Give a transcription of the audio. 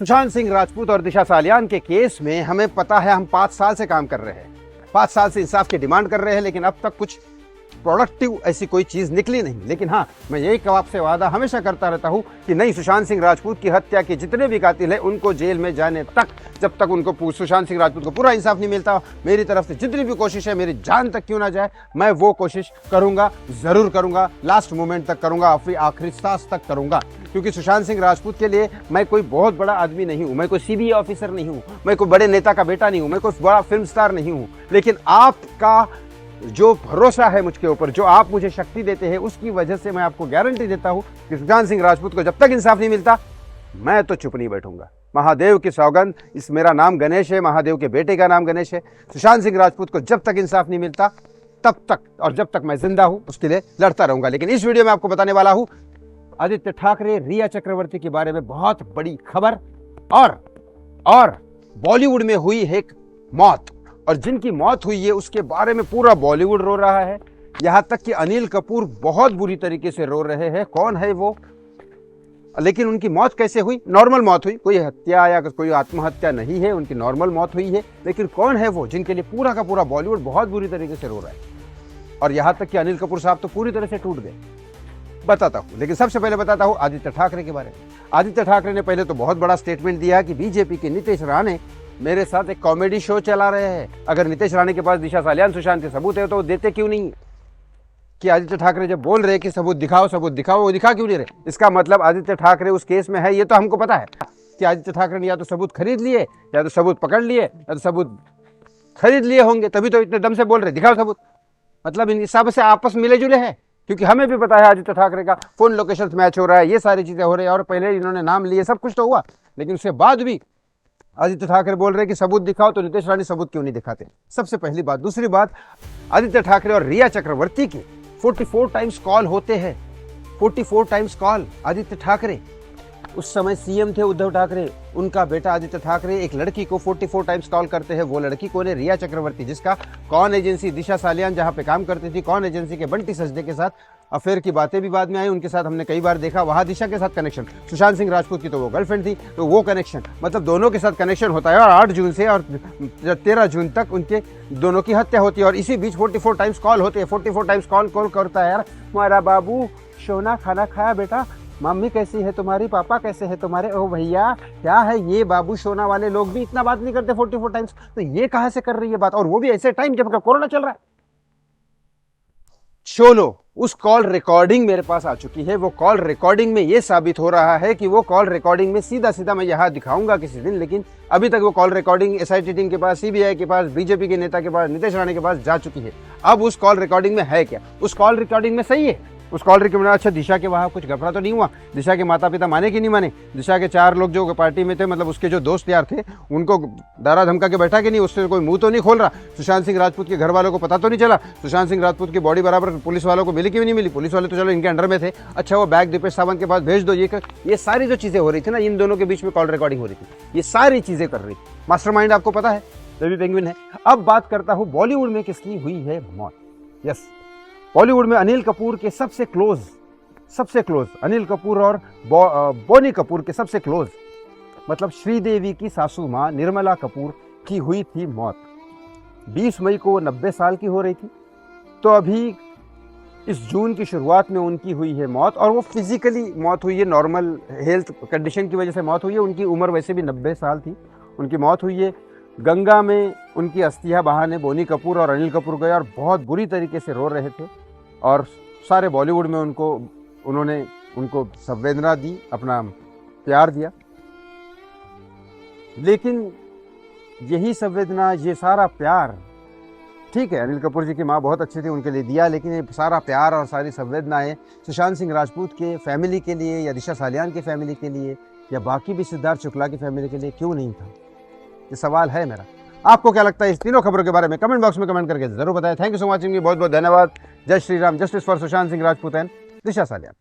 सुशांत सिंह राजपूत और दिशा सालियान के केस में हमें पता है, हम 5 साल से काम कर रहे हैं, 5 साल से इंसाफ की डिमांड कर रहे हैं, लेकिन अब तक कुछ प्रोडक्टिव ऐसी कोई चीज निकली नहीं। लेकिन हाँ, मैं यही आपसे वादा हमेशा करता रहता हूँ कि नहीं, सुशांत सिंह राजपूत की हत्या के जितने भी कातिल हैं उनको जेल में जाने तक, जब तक उनको सुशांत सिंह राजपूत को पूरा इंसाफ नहीं मिलता, मेरी तरफ से जितनी भी कोशिश है, मेरी जान तक क्यों ना जाए, मैं वो कोशिश करूंगा, जरूर करूंगा, लास्ट मोमेंट तक करूंगा, आखिरी सांस तक करूंगा। क्योंकि सुशांत सिंह राजपूत के लिए मैं कोई बहुत बड़ा आदमी नहीं हूं, मैं कोई सीबीआई ऑफिसर नहीं हूं, मैं कोई बड़े नेता का बेटा नहीं हूं, मैं कोई बड़ा फिल्म स्टार नहीं हूं, लेकिन आपका जो भरोसा है मुझके ऊपर, जो आप मुझे शक्ति देते हैं, उसकी वजह से मैं आपको गारंटी देता हूं कि सुशांत सिंह राजपूत को जब तक इंसाफ नहीं मिलता, मैं तो चुप नहीं बैठूंगा। महादेव की सौगंध, इस मेरा नाम गणेश है, महादेव के बेटे का नाम गणेश है। सुशांत सिंह राजपूत को जब तक इंसाफ नहीं मिलता, तब तक और जब तक मैं जिंदा हूं, उसके लिए लड़ता रहूंगा। लेकिन इस वीडियो में आपको बताने वाला हूं आदित्य ठाकरे, रिया चक्रवर्ती के बारे में बहुत बड़ी खबर, और बॉलीवुड में हुई एक मौत, और जिनकी मौत हुई है उसके बारे में पूरा बॉलीवुड रो रहा है। यहां तक कि अनिल कपूर बहुत बुरी तरीके से रो रहे हैं। कौन है वो? लेकिन उनकी मौत कैसे हुई? नॉर्मल मौत हुई, कोई हत्या या कोई आत्महत्या नहीं है, उनकी नॉर्मल मौत हुई है। लेकिन कौन है वो जिनके लिए पूरा का पूरा बॉलीवुड बहुत बुरी तरीके से रो रहा है? और यहां तक कि अनिल कपूर साहब तो पूरी तरह से टूट गए। बताता हूं, लेकिन सबसे पहले बताता हूं आदित्य ठाकरे के बारे में। आदित्य ठाकरे ने पहले तो बहुत बड़ा स्टेटमेंट दिया कि बीजेपी के नीतीश राणे मेरे साथ एक कॉमेडी शो चला रहे हैं। अगर नीतीश राणे के पास दिशा सालियान सुशांत के सबूत है तो वो देते क्यों नहीं? कि आदित्य ठाकरे जब बोल रहे हैं कि सबूत दिखाओ, वो दिखा क्यों नहीं रहे? इसका मतलब आदित्य ठाकरे उस केस में है, ये तो हमको पता है कि आदित्य ठाकरे ने या तो सबूत खरीद लिए, या तो सबूत पकड़ लिए, या तो सबूत खरीद लिए होंगे, तभी तो इतने दम से बोल रहे दिखाओ सबूत। मतलब इन सब से आपस मिले जुले हैं, क्योंकि हमें भी पता है आदित्य ठाकरे का फोन लोकेशन मैच हो रहा है, ये सारी चीजें हो रही है, और पहले इन्होंने नाम लिए, सब कुछ तो हुआ। लेकिन उसके बाद भी आदित्य ठाकरे बोल रहे हैं कि सबूत दिखाओ, तो नीतीश राणे सबूत क्यों नहीं दिखाते? सबसे पहली बात। दूसरी बात, आदित्य ठाकरे और रिया चक्रवर्ती की 44 टाइम्स कॉल होते हैं। 44 टाइम्स कॉल। आदित्य ठाकरे उस समय सीएम थे, उद्धव ठाकरे, उनका बेटा आदित्य ठाकरे एक लड़की को 44 टाइम्स कॉल करते हैं। वो लड़की कौन है? रिया चक्रवर्ती, जिसका कौन एजेंसी, दिशा सालियान जहां पे काम करती थी, कौन एजेंसी के बंटी सजदे के साथ अफेयर की बातें भी बाद में आई, उनके साथ हमने कई बार देखा, वहां दिशा के साथ कनेक्शन। सुशांत सिंह राजपूत की तो वो गर्लफ्रेंड थी, तो वो कनेक्शन, मतलब दोनों के साथ कनेक्शन होता है। और 8 जून से और 13 जून तक उनके दोनों की हत्या होती है, और इसी बीच 44 टाइम्स कॉल होते हैं। 44 टाइम्स कॉल कौन करता है यार? हमारा बाबू सोना खाना खाया बेटा, मम्मी कैसी है तुम्हारी, पापा कैसे है तुम्हारे, ओ भैया क्या है ये, बाबू सोना वाले लोग भी इतना बात नहीं करते 44 टाइम्स, तो ये कहां से कर रही है बात? और वो भी ऐसे टाइम जब कोरोना चल रहा है। चलो, उस कॉल रिकॉर्डिंग मेरे पास आ चुकी है। वो कॉल रिकॉर्डिंग में ये साबित हो रहा है कि वो कॉल रिकॉर्डिंग में सीधा मैं यहां दिखाऊंगा किसी दिन, लेकिन अभी तक वो कॉल रिकॉर्डिंग एसआईटी टीम के पास, सीबीआई के पास, बीजेपी के नेता के पास, नीतीश राणे के पास जा चुकी है। अब उस कॉल रिकॉर्डिंग में है क्या? उस कॉल रिकॉर्डिंग में सही है, उस कॉल रिकॉर्डिंग में अच्छा दिशा के वहां कुछ घपला तो नहीं हुआ? दिशा के माता पिता माने कि नहीं माने? दिशा के 4 लोग जो पार्टी में थे, मतलब उसके जो दोस्त यार थे, उनको डरा धमका के बैठा कि नहीं? उससे कोई मुंह तो नहीं खोल रहा? सुशांत सिंह राजपूत के घर वालों को पता तो नहीं चला? सुशांत सिंह राजपूत की बॉडी बराबर पुलिस वालों को मिली कि नहीं मिली? पुलिस वाले तो चलो इनके अंडर में थे। अच्छा, वो बैग दीपेश सावंत के पास भेज दो, ये सारी जो चीजें हो रही थी ना, इन दोनों के बीच में कॉल रिकॉर्डिंग हो रही थी, ये सारी चीजें कर रही थी। मास्टरमाइंड आपको पता है, बेबी पेंगुइन है। अब बात करता हूं बॉलीवुड में किसकी हुई है मौत। यस, बॉलीवुड में अनिल कपूर के सबसे क्लोज अनिल कपूर और बोनी कपूर के सबसे क्लोज, मतलब श्रीदेवी की सासू मां निर्मला कपूर की हुई थी मौत। 20 मई को वो 90 साल की हो रही थी। तो अभी इस जून की शुरुआत में उनकी हुई है मौत, और वो फिजिकली मौत हुई है, नॉर्मल हेल्थ कंडीशन की वजह से मौत हुई है। उनकी उम्र वैसे भी 90 साल थी, उनकी मौत हुई है। गंगा में उनकी अस्थियां बहाने बोनी कपूर और अनिल कपूर गए, और बहुत बुरी तरीके से रो रहे थे, और सारे बॉलीवुड में उन्होंने उनको संवेदना दी, अपना प्यार दिया। लेकिन यही संवेदना, ये सारा प्यार, ठीक है, अनिल कपूर जी की माँ बहुत अच्छी थी, उनके लिए दिया, लेकिन ये सारा प्यार और सारी संवेदनाएं सुशांत सिंह राजपूत के फैमिली के लिए, या दिशा सालियान के फैमिली के लिए, या बाकी भी सिद्धार्थ शुक्ला की फैमिली के लिए क्यों नहीं था? ये सवाल है मेरा। आपको क्या लगता है इस तीनों खबरों के बारे में? कमेंट बॉक्स में कमेंट करके जरूर बताएं। थैंक यू सो मच, बहुत बहुत धन्यवाद। जय Shri Ram. Justice for Sushant Singh Rajput and Disha Salian.